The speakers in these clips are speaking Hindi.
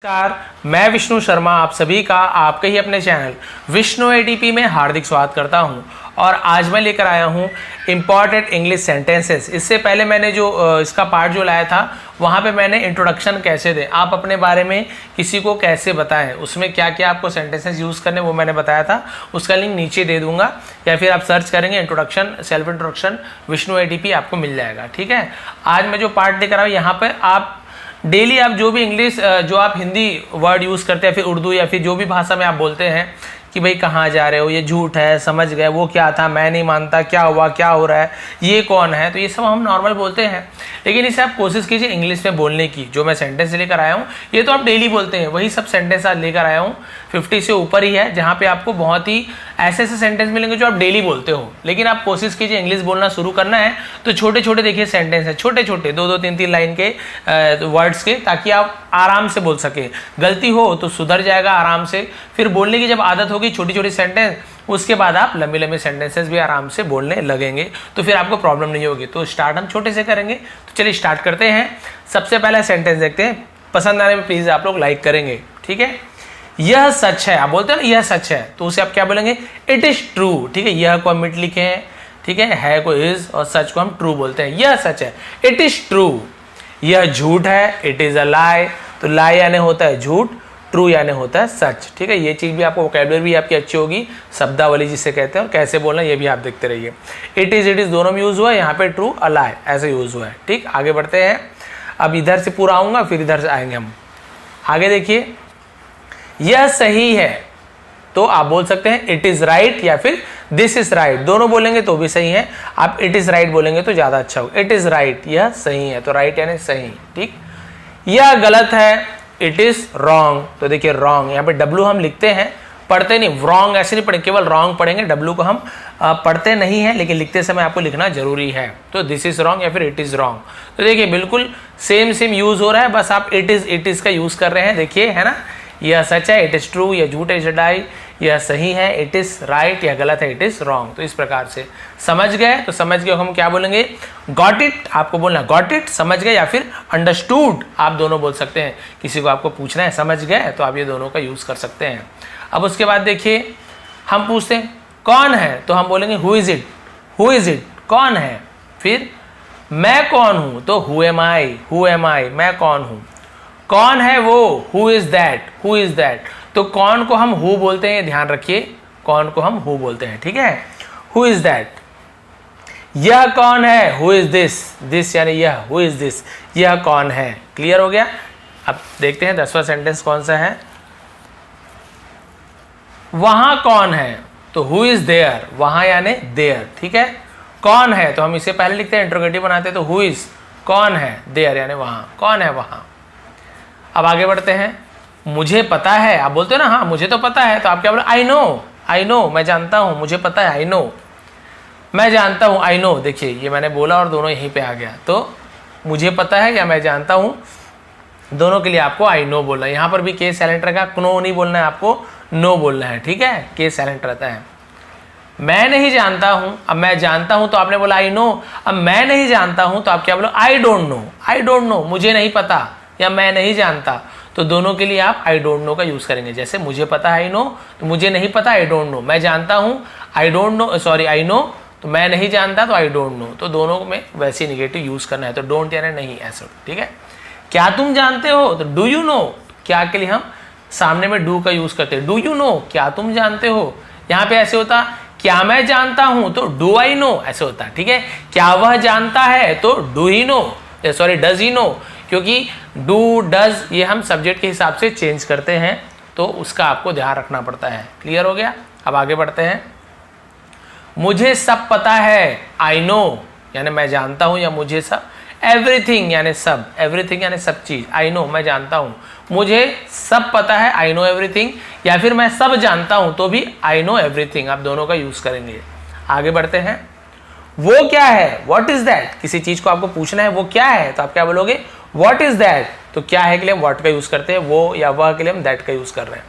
नमस्कार, मैं विष्णु शर्मा आप सभी का आपके ही अपने चैनल विष्णु एडीपी में हार्दिक स्वागत करता हूं। और आज मैं लेकर आया हूं इम्पॉर्टेंट इंग्लिश सेंटेंसेस। इससे पहले मैंने जो इसका पार्ट जो लाया था वहां पे मैंने इंट्रोडक्शन कैसे दें, आप अपने बारे में किसी को कैसे बताएं, उसमें क्या क्या आपको सेंटेंसेस यूज़ करने वो मैंने बताया था। उसका लिंक नीचे दे दूंगा या फिर आप सर्च करेंगे introduction self introduction Vishnu ADP, आपको मिल जाएगा। ठीक है, आज मैं जो पार्ट लेकर आया हूँ यहाँ पर आप डेली आप जो भी इंग्लिश जो आप हिंदी वर्ड यूज़ करते हैं फिर उर्दू या फिर जो भी भाषा में आप बोलते हैं कि भाई कहाँ जा रहे हो, ये झूठ है, समझ गए, वो क्या था, मैं नहीं मानता, क्या हुआ, क्या हो रहा है, ये कौन है, तो ये सब हम नॉर्मल बोलते हैं। लेकिन इसे आप कोशिश कीजिए इंग्लिश में बोलने की। जो मैं सेंटेंस लेकर आया हूँ ये तो आप डेली बोलते हैं, वही सब सेंटेंस आज लेकर आया हूँ। 50 से ऊपर ही है जहाँ पे आपको बहुत ही ऐसे ऐसे सेंटेंस मिलेंगे जो आप डेली बोलते हो। लेकिन आप कोशिश कीजिए इंग्लिश बोलना शुरू करना है तो छोटे छोटे देखिए सेंटेंस है, छोटे छोटे 2-2, 3-3 लाइन के वर्ड्स के, ताकि आप आराम से बोल सके। गलती हो तो सुधर जाएगा आराम से, फिर बोलने की जब आदत होगी छोटी छोटी सेंटेंस, उसके बाद आप लंबी लंबी सेंटेंसेस भी आराम से बोलने लगेंगे, तो फिर आपको प्रॉब्लम नहीं होगी। तो स्टार्ट हम छोटे से करेंगे, तो चलिए स्टार्ट करते हैं। सबसे पहला सेंटेंस देखते हैं, पसंद आने में प्लीज आप लोग लाइक करेंगे। ठीक है, यह सच है, आप बोलते हैं ना यह सच है, तो उसे आप क्या बोलेंगे, इट इज ट्रू। ठीक है, यह को हम मिट लिखे हैं, ठीक है को इज और सच को हम ट्रू बोलते हैं। यह सच है, इट इज ट्रू। यह झूठ है, इट इज अ लाई, तो लाई यानी होता है झूठ, ट्रू यानी होता है सच। ठीक है, ये चीज भी आपको वोकैबुलरी भी आपकी अच्छी होगी, शब्दावली जिसे कहते हैं और कैसे बोलना ये भी आप देखते रहिए। इट इज दोनों में यूज हुआ है, यहाँ पे ट्रू अ लाई ऐसे यूज हुआ है। ठीक, आगे बढ़ते हैं। अब इधर से पूरा आऊंगा फिर इधर से आएंगे हम। आगे देखिए, यह सही है, तो आप बोल सकते हैं इट इज राइट या फिर दिस इज राइट, दोनों बोलेंगे तो भी सही है। आप इट इज राइट बोलेंगे तो ज्यादा अच्छा होगा। इट इज राइट, यह सही है, तो राइट यानी सही। ठीक, यह गलत है, इट इज रॉन्ग, तो देखिए रॉन्ग यहाँ पे डब्लू हम लिखते हैं, पढ़ते नहीं, रॉन्ग ऐसे नहीं पढ़ेंगे, केवल रॉन्ग पढ़ेंगे, डब्लू को हम पढ़ते नहीं है, लेकिन लिखते समय आपको लिखना जरूरी है। तो दिस इज रॉन्ग या फिर इट इज रॉन्ग, तो देखिए बिल्कुल सेम यूज हो रहा है, बस आप इट इज का यूज कर रहे हैं। देखिए है ना, यह सच है, इट इज ट्रू, यह झूठ है, इट इज लाई, यह सही है, इट इज राइट, यह गलत है, इट इज रॉन्ग। तो इस प्रकार से समझ गए, तो समझ गए हम क्या बोलेंगे, गॉट इट, आपको बोलना गॉट इट, समझ गए, या फिर अंडरस्टूड, आप दोनों बोल सकते हैं। किसी को आपको पूछना है समझ गए तो आप ये दोनों का यूज कर सकते हैं। अब उसके बाद देखिए, हम पूछते हैं कौन है, तो हम बोलेंगे who is it, who is it, कौन है। फिर मैं कौन हूं, तो हु एम आई, मैं कौन हूं। कौन है वो, हु इज दैट, तो कौन को हम हु बोलते हैं, ध्यान रखिए, कौन को हम हु बोलते हैं। ठीक है, हु इज दैट। यह कौन है, हु इज दिस यानी यह, हु इज दिस, यह कौन है। क्लियर हो गया। अब देखते हैं 10वां सेंटेंस कौन सा है। वहां कौन है, तो हु इज देयर, वहां यानी देयर। ठीक है, कौन है तो हम इसे पहले लिखते हैं, इंट्रोगेटिव बनाते हैं, तो हु इज, कौन है, देयर यानी वहां, कौन है वहां। अब आगे बढ़ते हैं, मुझे पता है, आप बोलते हो ना हाँ मुझे तो पता है, तो आप क्या बोले, आई नो, मैं जानता हूं, मुझे पता है, आई नो, मैं जानता हूं, आई नो। देखिए ये मैंने बोला और दोनों यहीं पे आ गया, तो मुझे पता है या मैं जानता हूं, दोनों के लिए आपको आई नो बोलना है। यहाँ पर भी के साइलेंट रखा, नो नहीं बोलना है, आपको नो बोलना है। ठीक है, के साइलेंट रहता है। मैं नहीं जानता हूं, अब मैं जानता हूं तो आपने बोला आई नो, अब मैं नहीं जानता हूं तो आप क्या बोलो, आई डोंट नो, मुझे नहीं पता या मैं नहीं जानता, तो दोनों के लिए आप आई डोंट नो का यूज करेंगे। जैसे मुझे पता है आई नो, तो मुझे नहीं पता आई डोंट नो, मैं जानता हूं आई नो, तो मैं नहीं जानता तो आई डोंट नो, तो दोनों में वैसे निगेटिव यूज करना है, तो डोंट यानी नहीं, ऐसा। ठीक है, क्या तुम जानते हो, तो डू यू नो, क्या के लिए हम सामने में डू का यूज करते हैं, डू यू नो, क्या तुम जानते हो। यहाँ पे ऐसे होता, क्या मैं जानता हूं तो डू आई नो ऐसे होता है। ठीक है, क्या वह जानता है तो do he know, does he know, क्योंकि डू डज ये हम सब्जेक्ट के हिसाब से चेंज करते हैं, तो उसका आपको ध्यान रखना पड़ता है। क्लियर हो गया। अब आगे बढ़ते हैं, मुझे सब पता है, आई नो यानी मैं जानता हूं या मुझे सब, एवरीथिंग यानी सब, एवरीथिंग यानी सब चीज, आई नो मैं जानता हूं, मुझे सब पता है, आई नो एवरीथिंग, या फिर मैं सब जानता हूं तो भी आई नो एवरीथिंग, आप दोनों का यूज करेंगे। आगे बढ़ते हैं, वो क्या है, व्हाट इज दैट, किसी चीज को आपको पूछना है वो क्या है, तो आप क्या बोलोगे, व्हाट इज दैट, तो क्या है के लिए हम व्हाट का यूज करते हैं, वो या वह के लिए हम दैट का यूज कर रहे हैं।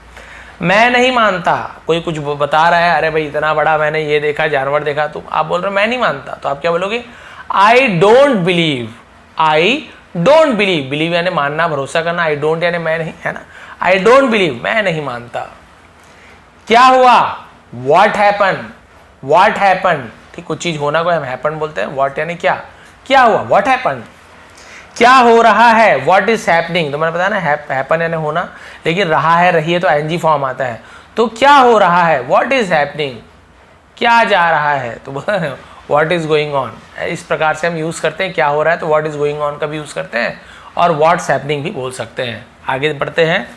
मैं नहीं मानता, कोई कुछ बता रहा है, अरे भाई इतना बड़ा मैंने ये देखा, जानवर देखा, तो आप बोल रहे हो मैं नहीं मानता, तो आप क्या बोलोगे, I don't believe, don't believe, believe यानी मानना, भरोसा करना, आई डोंट यानी मैं नहीं, है ना, आई डोंट बिलीव मैं नहीं मानता। क्या हुआ, व्हाट हैपन, व्हाट हैपन, ठीक, कुछ चीज होना को हम हैपन बोलते हैं, व्हाट यानी क्या, क्या हुआ, व्हाट हैपन, क्या हो रहा है, व्हाट इज हैपनिंग, तो मैंने बताया ना हैपन यानी होना, लेकिन रहा है, रही है तो एनजी फॉर्म आता है, तो क्या हो रहा है, व्हाट इज हैपनिंग, क्या जा रहा है, तो व्हाट इज गोइंग ऑन, इस प्रकार से हम यूज करते हैं, क्या हो रहा है तो व्हाट इज गोइंग ऑन का भी यूज करते हैं और व्हाट्स हैपनिंग भी बोल सकते हैं। आगे बढ़ते हैं,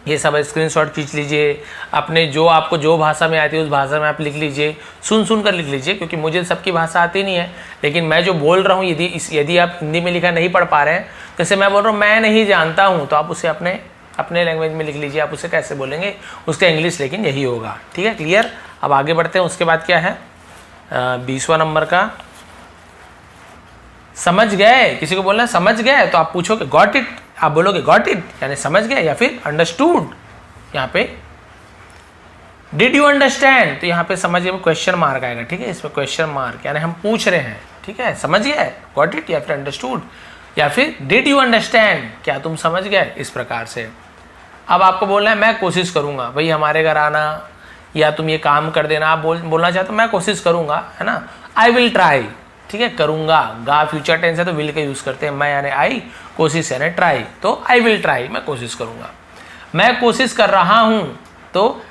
ये सब स्क्रीनशॉट खींच लीजिए, अपने जो आपको जो भाषा में आती है उस भाषा में आप लिख लीजिए, सुन कर लिख लीजिए, क्योंकि मुझे सबकी भाषा आती नहीं है, लेकिन मैं जो बोल रहा हूँ यदि आप हिंदी में लिखा नहीं पढ़ पा रहे हैं, जैसे मैं बोल रहा हूँ मैं नहीं जानता हूँ, तो आप उसे अपने लैंग्वेज में लिख लीजिए, आप उसे कैसे बोलेंगे, उसका इंग्लिश लेकिन यही होगा, ठीक है, क्लियर। अब आगे बढ़ते हैं, उसके बाद क्या है 20वां नंबर का, समझ गए, किसी को बोलना है समझ गए तो आप पूछोगे गॉट इट, आप बोलोगे गॉट इट यानी समझ गए, या फिर अंडरस्टूड, यहाँ पे डिड यू अंडरस्टैंड, तो यहाँ पे समझिए क्वेश्चन मार्क आएगा, ठीक है, इसमें क्वेश्चन मार्क यानी हम पूछ रहे हैं, ठीक है, समझ गए गॉट इट या फिर अंडरस्टूड, या फिर डिड यू अंडरस्टैंड, क्या तुम समझ गए, इस प्रकार से। अब आपको बोलना है मैं कोशिश करूंगा, भाई हमारे घर आना या तुम ये काम कर देना, आप बोलना चाहते हो मैं कोशिश करूंगा, है ना, आई विल ट्राई, ठीक है, करूंगा, गा फ्यूचर टेंस है तो विल का यूज करते हैं, मैं यानी आई, कोशिश यानी ट्राई, तो आई विल ट्राई, मैं कोशिश करूंगा, मैं कोशिश कर रहा हूं, तो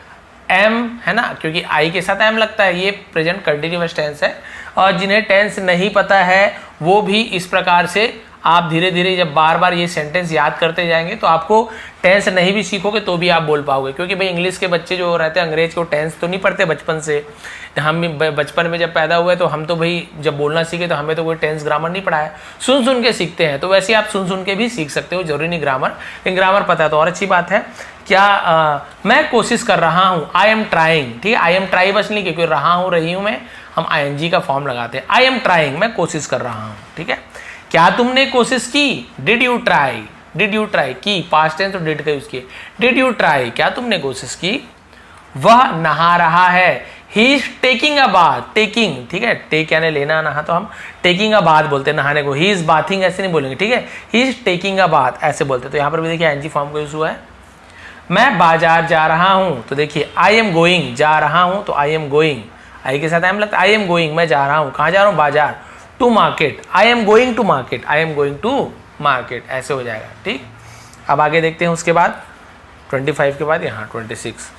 एम है ना, क्योंकि आई के साथ एम लगता है, ये प्रेजेंट कंटिन्यूअस टेंस है, और जिन्हें टेंस नहीं पता है वो भी इस प्रकार से आप धीरे धीरे जब बार बार ये सेंटेंस याद करते जाएंगे तो आपको टेंस नहीं भी सीखोगे तो भी आप बोल पाओगे, क्योंकि भाई इंग्लिश के बच्चे जो रहते हैं अंग्रेज को टेंस तो नहीं पढ़ते बचपन से, हम बचपन में जब पैदा हुए तो हम तो भाई जब बोलना सीखे तो हमें तो कोई टेंस ग्रामर नहीं पढ़ा है, सुन के सीखते हैं, तो वैसे आप सुन के भी सीख सकते हो, जरूरी नहीं ग्रामर, लेकिन ग्रामर पता है तो और अच्छी बात है। क्या मैं कोशिश कर रहा हूँ, आई एम ट्राइंग, ठीक है, आई एम ट्राई बस नहीं, क्योंकि रहा हूँ रही हूँ में हम ING का फॉर्म लगाते हैं, आई एम ट्राइंग, मैं कोशिश कर रहा हूँ, ठीक है। क्या तुमने कोशिश की, did you try, did you try की, पास्ट टेंस तो डिड का यूज किए, डिड यू ट्राई, क्या तुमने कोशिश की। वह नहा रहा है, he is taking a bath, taking, ठीक है, टेक यानी लेना, नहा तो हम टेकिंग अ बाथ बोलते हैं नहाने को, ही इज बाथिंग ऐसे नहीं बोलेंगे, ठीक है, he is taking a bath ऐसे बोलते हैं, तो यहाँ पर भी देखिए ING फॉर्म का यूज हुआ है। मैं बाजार जा रहा हूँ, तो देखिए आई एम गोइंग, जा रहा हूँ तो आई एम गोइंग, आई के साथ आई एम लगता है, आई एम गोइंग, मैं जा रहा हूँ, कहाँ जा रहा हूँ, बाजार, to market, I am going to market, I am going to market, ऐसे हो जाएगा, ठीक। अब आगे देखते हैं, उसके बाद 25 के बाद यहाँ 26,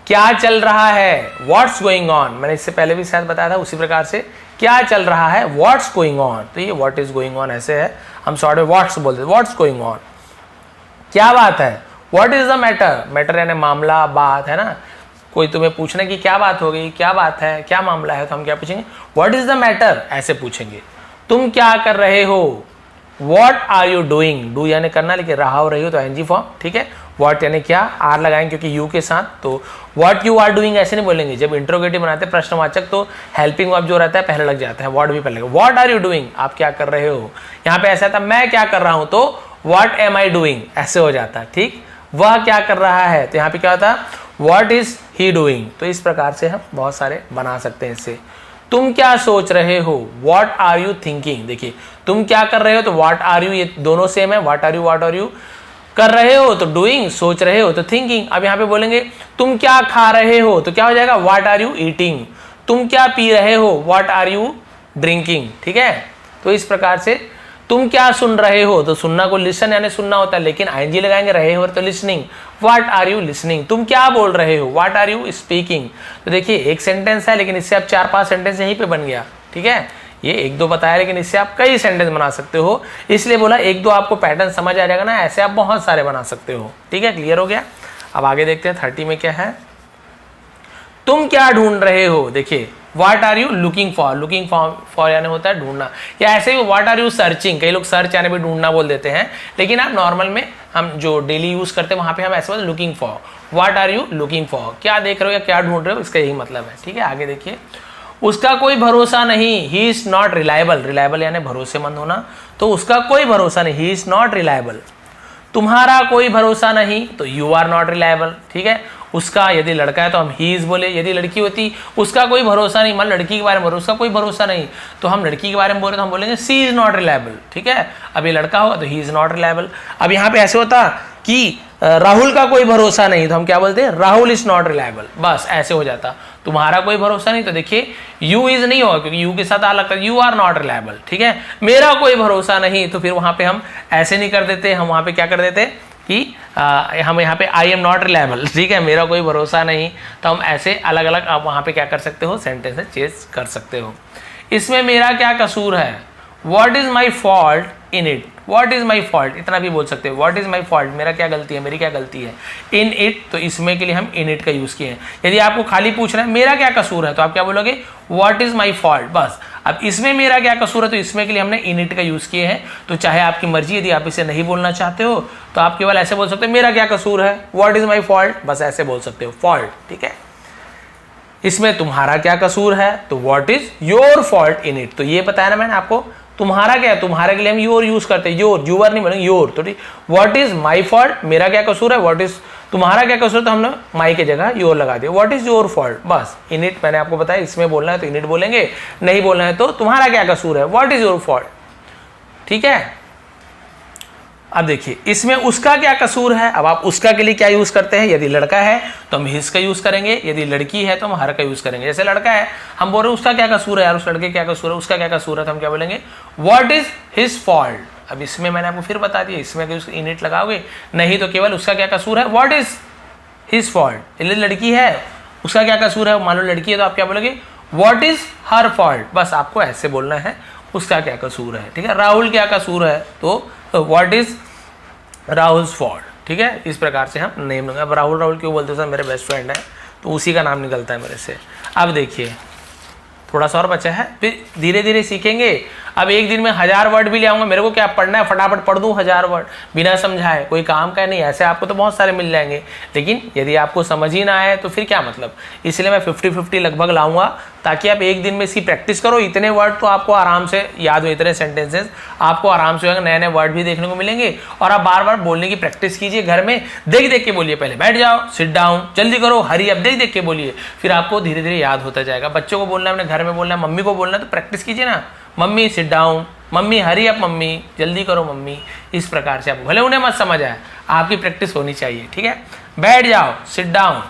क्या चल रहा है, व्हाट्स गोइंग ऑन, मैंने इससे पहले भी शायद बताया था उसी प्रकार से, क्या चल रहा है, व्हाट्स गोइंग ऑन, तो ये व्हाट इज गोइंग ऑन ऐसे है, हम शॉर्ट में व्हाट्स बोलते हैं, व्हाट्स गोइंग ऑन, क्या बात है, what is the matter, matter यानी मामला, बात, है ना, कोई तुम्हें पूछना कि क्या बात हो गई, क्या बात है, क्या मामला है, तो हम क्या पूछेंगे, व्हाट इज द मैटर, ऐसे पूछेंगे। तुम क्या कर रहे हो, what are you doing, do यानी करना, लेकिन रहा हो रही हो तो ING फॉर्म, ठीक है, व्हाट यानी क्या, आर लगाएंगे क्योंकि यू के साथ, तो व्हाट यू आर डूइंग ऐसे नहीं बोलेंगे, जब इंट्रोगेटिव बनाते हैं प्रश्नवाचक तो हेल्पिंग वर्ब जो रहता है पहले लग जाता है, व्हाट भी पहले, व्हाट आर यू डूइंग, आप क्या कर रहे हो, यहाँ पे ऐसा था मैं क्या कर रहा हूं तो व्हाट एम आई डूइंग ऐसे हो जाता, ठीक, वह क्या कर रहा है तो यहाँ पे क्या होता, व्हाट इज ही डूइंग, तो इस प्रकार से हम बहुत सारे बना सकते हैं इससे। तुम क्या सोच रहे हो, व्हाट आर यू थिंकिंग, देखिए तुम क्या कर रहे हो तो व्हाट आर यू, ये दोनों सेम है, व्हाट आर यू कर रहे हो तो डूइंग, सोच रहे हो तो थिंकिंग। अब यहाँ पे बोलेंगे तुम क्या खा रहे हो तो क्या हो जाएगा, व्हाट आर यू ईटिंग, तुम क्या पी रहे हो, व्हाट आर यू ड्रिंकिंग, ठीक है। तो इस प्रकार से तुम क्या सुन रहे हो तो सुनना को लिसन यानी सुनना होता है, लेकिन ING लगाएंगे, रहे हो तो listening, what are you listening, तुम क्या बोल रहे हो, व्हाट आर यू स्पीकिंग। तो देखिए एक सेंटेंस है लेकिन इससे आप 4-5 सेंटेंस यहीं पे बन गया, ठीक है, ये 1-2 बताया लेकिन इससे आप कई सेंटेंस बना सकते हो, इसलिए बोला 1-2 आपको पैटर्न समझ आ जाएगा ना, ऐसे आप बहुत सारे बना सकते हो, ठीक है, क्लियर हो गया। अब आगे देखते हैं 30 में क्या है, तुम क्या ढूंढ रहे हो, देखिए what are you looking for, looking for यानी होता है ढूंढना, या ऐसे ही व्हाट आर यू सर्चिंग, कई लोग सर्च यानी भी ढूंढना बोल देते हैं, लेकिन आप नॉर्मल में हम जो डेली यूज करते हैं वहां पे हम ऐसे बोलते looking for, what are you looking for, क्या देख रहे हो या क्या ढूंढ रहे हो, इसका यही मतलब है, ठीक है। आगे देखिए, उसका कोई भरोसा नहीं, he is not reliable, reliable यानी भरोसेमंद होना, तो उसका कोई भरोसा नहीं, ही इज नॉट रिलायबल। तुम्हारा कोई भरोसा नहीं तो यू आर नॉट रिलायबल, ठीक है। उसका, यदि लड़का है तो हम ही इज बोले, यदि लड़की होती उसका कोई भरोसा नहीं, मान लड़की के बारे में उसका कोई भरोसा नहीं, तो हम लड़की के बारे में बोले तो हम बोलेंगे सी इज नॉट रिलायबल, ठीक है। अब ये लड़का होगा तो ही इज नॉट रिलायबल। अब यहाँ पे ऐसे होता कि राहुल का कोई भरोसा नहीं, तो हम क्या बोलते हैं, राहुल इज नॉट रिलायबल, बस ऐसे हो जाता। तुम्हारा कोई भरोसा नहीं तो देखिए यू इज नहीं होगा, क्योंकि यू के साथ आ लगता है, यू आर नॉट रिलायबल, ठीक है। मेरा कोई भरोसा नहीं, तो फिर वहां पे हम ऐसे नहीं कर देते, हम वहां पे क्या कर देते कि हम यहाँ पे आई एम नॉट रिलायबल, ठीक है, मेरा कोई भरोसा नहीं, तो हम ऐसे अलग अलग आप वहां पे क्या कर सकते हो, सेंटेंस चेंज कर सकते हो। इसमें मेरा क्या कसूर है, what is my fault in it, what is my fault, इतना भी बोल सकते हो, वॉट इज माई फॉल्ट, मेरा क्या गलती है, मेरी क्या गलती है। इन इट, तो इसमें के लिए हम इन इट का यूज किए हैं। यदि आपको खाली पूछना है मेरा क्या कसूर है, तो आप क्या बोलोगे, वॉट इज माई फॉल्ट, बस। अब इसमें मेरा क्या कसूर है, तो इसमें के लिए हमने इन इट का यूज किए हैं। तो चाहे आपकी मर्जी, यदि आप इसे नहीं बोलना चाहते हो तो आप केवल ऐसे बोल सकते हो, मेरा क्या कसूर है, वॉट इज माई फॉल्ट, बस ऐसे बोल सकते हो, फॉल्ट, ठीक है। इसमें तुम्हारा क्या कसूर है, तो what is your fault in it, तो ये बताया ना मैंने आपको, तुम्हारा क्या है, तुम्हारे के लिए हम योर यूज करते हैं, योर, यूवर नहीं बोलेंगे, योर, तो ठीक। व्हाट इज माई फॉल्ट, मेरा क्या कसूर है, व्हाट इज तुम्हारा क्या कसूर, तो हमने माई की जगह योर लगा दिया, व्हाट इज योर फॉल्ट, बस। इन इट मैंने आपको बताया, इसमें बोलना है तो इन इट बोलेंगे, नहीं बोलना है तो तुम्हारा क्या कसूर है, व्हाट इज योर फॉल्ट, ठीक है। अब देखिए इसमें उसका क्या कसूर है, अब आप उसका के लिए क्या यूज करते हैं, यदि लड़का है तो हम हिज का यूज करेंगे, यदि लड़की है तो हम हर का यूज करेंगे। जैसे लड़का है हम बोल रहे हैं उसका क्या कसूर है यार, उस लड़के क्या कसूर है, उसका क्या कसूर है, तो हम क्या बोलेंगे, व्हाट इज हिज फॉल्ट। अब इसमें मैंने आपको फिर बता दिया, इसमें इन इट लगाओगे, नहीं तो केवल उसका क्या कसूर है, व्हाट इज हिज फॉल्ट। लड़की है उसका क्या कसूर है, मान लो लड़की है तो आप क्या बोलोगे, व्हाट इज हर फॉल्ट, बस आपको ऐसे बोलना है, उसका क्या कसूर है, ठीक है। राहुल क्या कसूर है, तो व्हाट इज राहुल्स फॉल्ट, ठीक है। इस प्रकार से हम नेम लूंगे। अब राहुल क्यों बोलते हो सर, मेरे बेस्ट फ्रेंड है तो उसी का नाम निकलता है मेरे से। अब देखिए थोड़ा सा और बचा है, फिर धीरे धीरे सीखेंगे। अब एक दिन में 1000 वर्ड भी ले आऊंगा, मेरे को क्या पढ़ना है, फटाफट पढ़ दूं 1000 वर्ड बिना समझाए, कोई काम का नहीं। ऐसे आपको तो बहुत सारे मिल जाएंगे, लेकिन यदि आपको समझ ही ना आए तो फिर क्या मतलब। इसलिए मैं 50-50 लगभग लाऊंगा, ताकि आप एक दिन में इसकी प्रैक्टिस करो। इतने वर्ड तो आपको आराम से याद हो, इतने सेंटेंसेस आपको आराम से होंगे, नए नए वर्ड भी देखने को मिलेंगे। और आप बार बार बोलने की प्रैक्टिस कीजिए घर में, देख देख के बोलिए, पहले बैठ जाओ, सिट डाउन, जल्दी करो, हरी अब, देख देख के बोलिए, फिर आपको धीरे धीरे याद होता जाएगा। बच्चों को बोलना है, अपने घर में बोलना है, मम्मी को बोलना है, तो प्रैक्टिस कीजिए ना, mummy sit down, mummy hurry up, mummy जल्दी करो मम्मी। इस प्रकार से आपको भले उन्हें मत समझ आए, आपकी प्रैक्टिस होनी चाहिए, ठीक है। बैठ जाओ, सिट डाउन,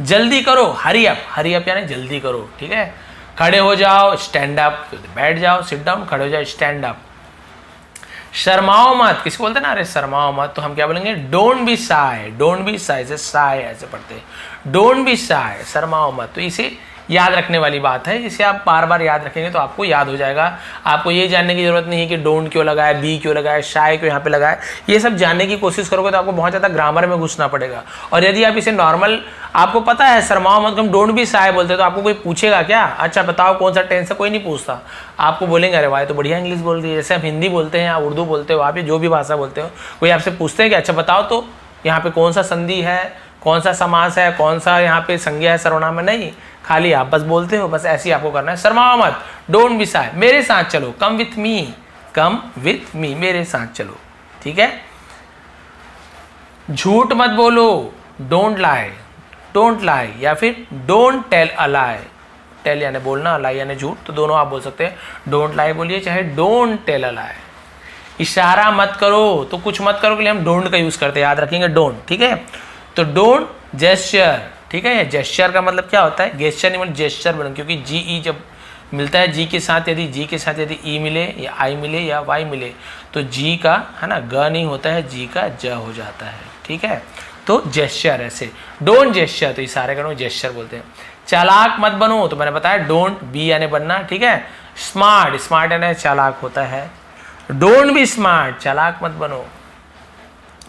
जल्दी करो, हरी अप यानी जल्दी करो, ठीक है। खड़े हो जाओ, स्टैंड अप, बैठ जाओ, सिट डाउन, खड़े हो जाओ, स्टैंड अप। शर्माओ मत, किसी बोलते ना अरे शर्माओ मत, तो हम क्या बोलेंगे, don't be shy, don't be shy, से शाय ऐसे पढ़ते हैं, डोंट बी शाय, शर्माओ मत। तो इसे याद रखने वाली बात है, इसे आप बार बार याद रखेंगे तो आपको याद हो जाएगा। आपको ये जानने की जरूरत नहीं है कि डोंट क्यों लगाया, बी क्यों लगाया, शाय क्यों यहाँ पे लगाया, ये सब जानने की कोशिश करोगे तो आपको बहुत ज़्यादा ग्रामर में घुसना पड़ेगा। और यदि आप इसे नॉर्मल, आपको पता है शर्माओ मत हम डोंट बी शाय बोलते, तो आपको कोई पूछेगा क्या, अच्छा बताओ कौन सा टेंस है, कोई नहीं पूछता। आपको बोलेंगे अरे भाई तो बढ़िया इंग्लिश बोल रही है, जैसे हम हिंदी बोलते हैं या उर्दू बोलते हो, आप जो भी भाषा बोलते हो, कोई आपसे पूछते हैं कि अच्छा बताओ तो यहाँ पे कौन सा संधि है, कौन सा समास है, कौन सा यहाँ पे संज्ञा है, सर्वनाम है, नहीं, खाली आप बस बोलते हो, बस ऐसे ही आपको करना है। शर्माओ मत, डोंट बी शाय, मेरे साथ चलो, come with me, come with me, मेरे साथ चलो, ठीक है। झूठ मत बोलो, डोंट लाई, डोंट लाई, या फिर don't tell a lie, tell यानी बोलना, लाई यानी झूठ, तो दोनों आप बोल सकते हैं, डोंट लाई बोलिए चाहे डोंट टेल अ लाई। इशारा मत करो, तो कुछ मत करो के लिए हम डोंट का यूज करते हैं, याद रखेंगे डोंट, ठीक है। तो डोंट जेस्चर, ठीक है। जेस्चर का मतलब क्या होता है, गेस्चर नहीं मतलब जेस्चर बन, क्योंकि जी ई जब मिलता है जी के साथ, यदि ई मिले या आई मिले या वाई मिले तो जी का है ना ग नहीं होता है, जी का ज हो जाता है, ठीक है। तो जेस्चर ऐसे, डोंट जेस्चर, तो इशारे करो जेस्चर बोलते हैं। चालाक मत बनो, तो मैंने बताया डोंट बी यानी बनना, ठीक है। स्मार्ट, स्मार्ट यानी चालाक होता है, डोंट बी स्मार्ट, चालाक मत बनो।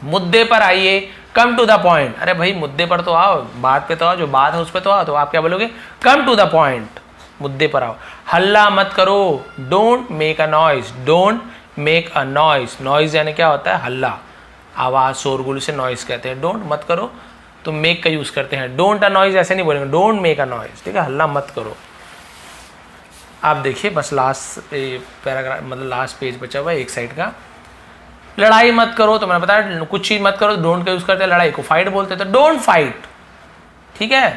मुद्दे पर आइए, कम टू द पॉइंट, अरे भाई मुद्दे पर तो आओ, बात पे तो आओ, जो बात है उस पे तो आओ, तो आप क्या बोलोगे, कम टू द पॉइंट, मुद्दे पर आओ। हल्ला मत करो, don't make a noise, don't make a noise, noise यानी क्या होता है, हल्ला, आवाज, शोरगुल से नॉइज कहते हैं। डोंट मत करो तो मेक का यूज करते हैं, डोंट अ नॉइज ऐसे नहीं बोलेंगे, डोंट मेक अ नॉइज, ठीक है, हल्ला मत करो। आप देखिए बस लास्ट पैराग्राफ, मतलब लास्ट पेज बचा हुआ है एक साइड का। लड़ाई मत करो, तो मैंने बताया कुछ चीज मत करो, डोंट का यूज करते हैं, लड़ाई को फाइट बोलते हैं, तो डोंट फाइट, ठीक है।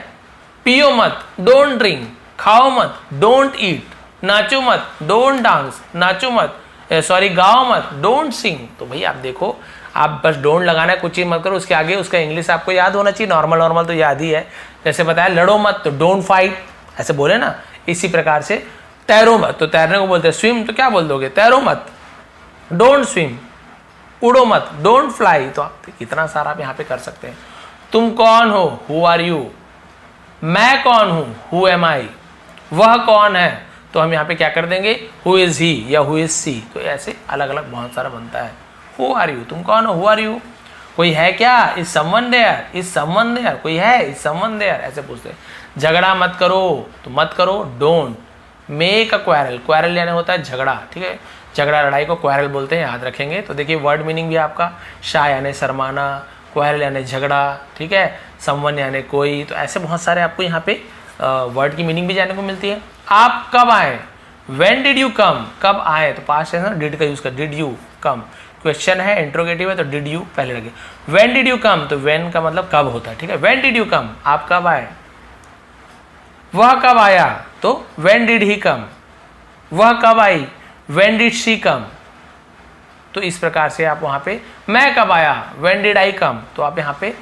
पियो मत, डोंट ड्रिंक। खाओ मत, डोंट ईट। नाचो मत, डोंट डांस। नाचो मत, सॉरी गाओ मत, डोंट सिंग। तो भाई आप देखो, आप बस डोंट लगाना है, कुछ चीज मत करो, उसके आगे उसका इंग्लिश आपको याद होना चाहिए। नॉर्मल तो याद ही है, जैसे बताया लड़ो मत तो डोंट फाइट, ऐसे बोले ना। इसी प्रकार से तैरो मत तो तैरने को बोलते हैं स्विम, तो क्या बोल दोगे, तैरो मत, डोंट स्विम। उड़ो मत, डोंट फ्लाई। तो आप कितना सारा आप यहाँ पे कर सकते हैं। तुम कौन हो, हु आर यू। मैं कौन हूं, हु एम आई। वह कौन है, तो हम यहाँ पे क्या कर देंगे, हु इज ही या हु इज सी। तो ऐसे अलग अलग बहुत सारा बनता है। हु आर यू, तुम कौन हो, हु आर यू। कोई है क्या, is someone there, is someone there. कोई है, इज समवन देयर, ऐसे पूछते हैं। झगड़ा मत करो, तो मत करो, don't. Make a quarrel, quarrel यानी होता है झगड़ा, ठीक है। झगड़ा लड़ाई को क्वारल बोलते हैं, याद रखेंगे। तो देखिए वर्ड मीनिंग भी आपका, शाय यानी शर्माना, क्वारल यानी झगड़ा, ठीक है, समवन यानी कोई। तो ऐसे बहुत सारे आपको यहाँ पे वर्ड की मीनिंग भी जानने को मिलती है। आप कब आए, व्हेन डिड यू कम, कब आए, तो पास्ट है ना, डिड का यूज कर, डिड यू कम। क्वेश्चन है, इंट्रोगेटिव है, तो डिड यू पहले लगे। व्हेन डिड यू कम, तो व्हेन का मतलब कब होता है, ठीक है। व्हेन डिड यू कम, आप कब आए। वह कब आया, तो व्हेन डिड ही कम। वह कब आई, व्हेन डिड शी कम। तो इस प्रकार से आप वहां पे मैं कब आया, व्हेन डिड आई कम। तो आप यहाँ पे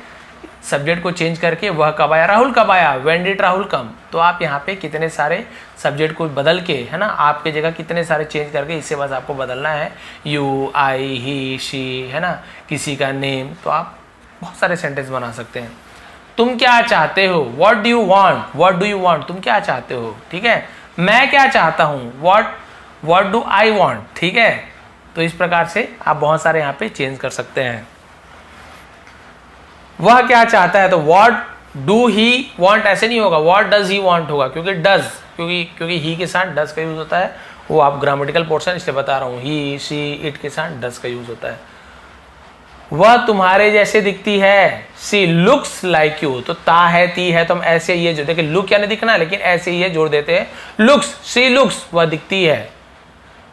सब्जेक्ट को चेंज करके वह कब आया, राहुल कब आया, व्हेन डिड राहुल कम। तो आप यहाँ पे कितने सारे सब्जेक्ट को बदल के, है ना, आपके जगह कितने सारे चेंज करके, इससे बस आपको बदलना है यू, आई, ही, शी, है ना, किसी का नेम। तो आप बहुत सारे सेंटेंस बना सकते हैं। तुम क्या चाहते हो, what do you want, what do you want, तुम क्या चाहते हो, ठीक है। मैं क्या चाहता हूँ, व्हाट डू आई वांट, ठीक है। तो इस प्रकार से आप बहुत सारे यहाँ पे चेंज कर सकते हैं। वह क्या चाहता है, तो व्हाट डू ही वांट ऐसे नहीं होगा, व्हाट डज ही वांट होगा, क्योंकि डज, क्योंकि ही के साथ डज का यूज होता है। वो आप ग्रामेटिकल पोर्शन इसलिए बता रहा हूँ, ही, शी, इट के साथ डज का यूज होता है। वह तुम्हारे जैसे दिखती है, सी लुक्स लाइक यू। तो ता है, ती है, तो हम ऐसे ये जो देखिए लुक यानी दिखना, लेकिन ऐसे ही जोड़ देते हैं, लुक्स, सी लुक्स, वह दिखती है।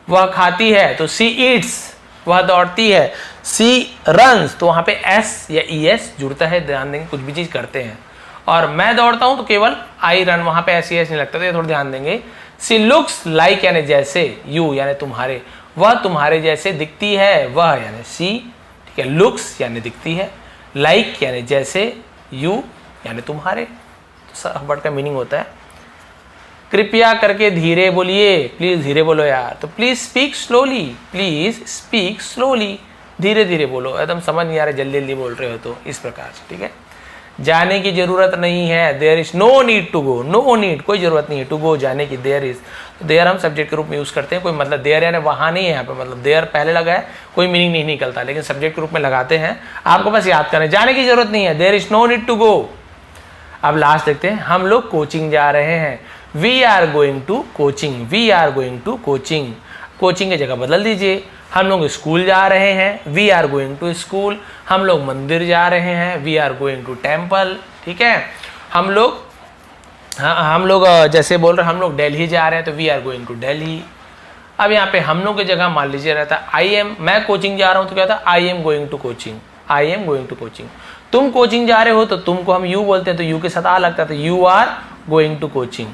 वह खाती है, तो सी ईट्स, वह दौड़ती है। सी रन्स, तो वहां पे एस या ई एस जुड़ता है, ध्यान देंगे, कुछ भी चीज करते हैं। और मैं दौड़ता हूं तो केवल आई रन, वहां पे एस ई एस नहीं लगता, तो ये थोड़ा ध्यान देंगे। सी लुक्स लाइक यानी जैसे, यू यानी तुम्हारे, वह तुम्हारे जैसे दिखती है, वह यानी सी, ठीक है। लुक्स यानी दिखती है, लाइक यानी जैसे, यू यानी तुम्हारे। तो सब वर्ड का मीनिंग होता है। कृपया करके धीरे बोलिए, प्लीज धीरे बोलो यार। तो please speak slowly, please speak slowly, धीरे धीरे बोलो, एकदम समझ नहीं आ रहा जल्दी जल्दी बोल रहे हो, तो इस प्रकार से, ठीक है। जाने की जरूरत नहीं है, there is no need to go, no need, कोई जरूरत नहीं है, टू गो जाने की, देयर इज। तो देयर हम सब्जेक्ट के रूप में यूज करते हैं, कोई मतलब देयर यानी वहां नहीं है, यहाँ पे मतलब देयर पहले लगा है, कोई मीनिंग नहीं निकलता, लेकिन सब्जेक्ट के रूप में लगाते हैं। आपको बस याद करें, जाने की जरूरत नहीं है, there is no need to go. अब लास्ट देखते हैं, हम लोग कोचिंग जा रहे हैं, we are going to coaching, we are going to coaching. Coaching की जगह बदल दीजिए, हम लोग स्कूल जा रहे हैं, we are going to school. हम लोग मंदिर जा रहे हैं, we are going to temple, ठीक है। हम लोग जैसे बोल रहे हैं, हम लोग दिल्ली जा रहे हैं, तो we are going to Delhi. अब यहाँ पे हम लोग की जगह मान लीजिए रहता आई एम, मैं कोचिंग जा रहा हूँ, तो क्या था, I am going to coaching, I am going to coaching. तुम कोचिंग जा रहे हो, तो तुमको हम यू बोलते हैं, तो यू के साथ आ लगता है, तो you are going to coaching.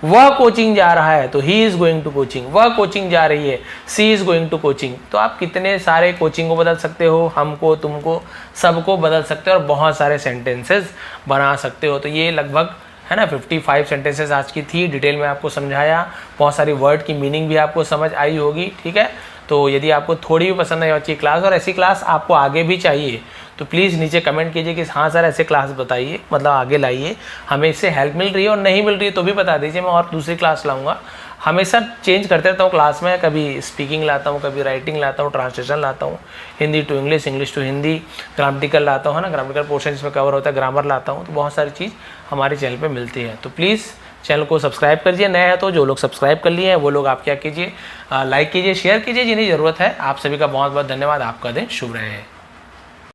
वह कोचिंग जा रहा है, तो he is going to coaching. वह कोचिंग जा रही है, she is going to coaching. तो आप कितने सारे कोचिंग को बदल सकते हो, हमको, तुमको, सबको बदल सकते हो, और बहुत सारे सेंटेंसेस बना सकते हो। तो ये लगभग है ना 55 सेंटेंसेस आज की थी, डिटेल में आपको समझाया, बहुत सारी वर्ड की मीनिंग भी आपको समझ आई होगी, ठीक है। तो यदि आपको थोड़ी भी पसंद आई अच्छी क्लास, और ऐसी क्लास आपको आगे भी चाहिए, तो प्लीज़ नीचे कमेंट कीजिए कि हाँ सर ऐसे क्लास बताइए, मतलब आगे लाइए, हमें इससे हेल्प मिल रही है, और नहीं मिल रही है तो भी बता दीजिए, मैं और दूसरी क्लास लाऊंगा। हमेशा चेंज करते रहता हूँ क्लास में, कभी स्पीकिंग लाता हूँ, कभी राइटिंग लाता हूँ, ट्रांसलेशन लाता हूँ, Hindi to English, English to Hindi, grammatical लाता हूँ, है ना, ग्रामेटिकल पोर्शन इसमें कवर होता है, ग्रामर लाता हूँ। तो बहुत सारी चीज़ हमारे चैनल पर मिलती है। तो प्लीज़ चैनल को सब्सक्राइब करिए, नए हैं तो जो लोग सब्सक्राइब कर लिए हैं वो लोग आप क्या कीजिए, लाइक कीजिए, शेयर कीजिए जिन्हें ज़रूरत है। आप सभी का बहुत बहुत धन्यवाद, आपका दिन शुभ रहे।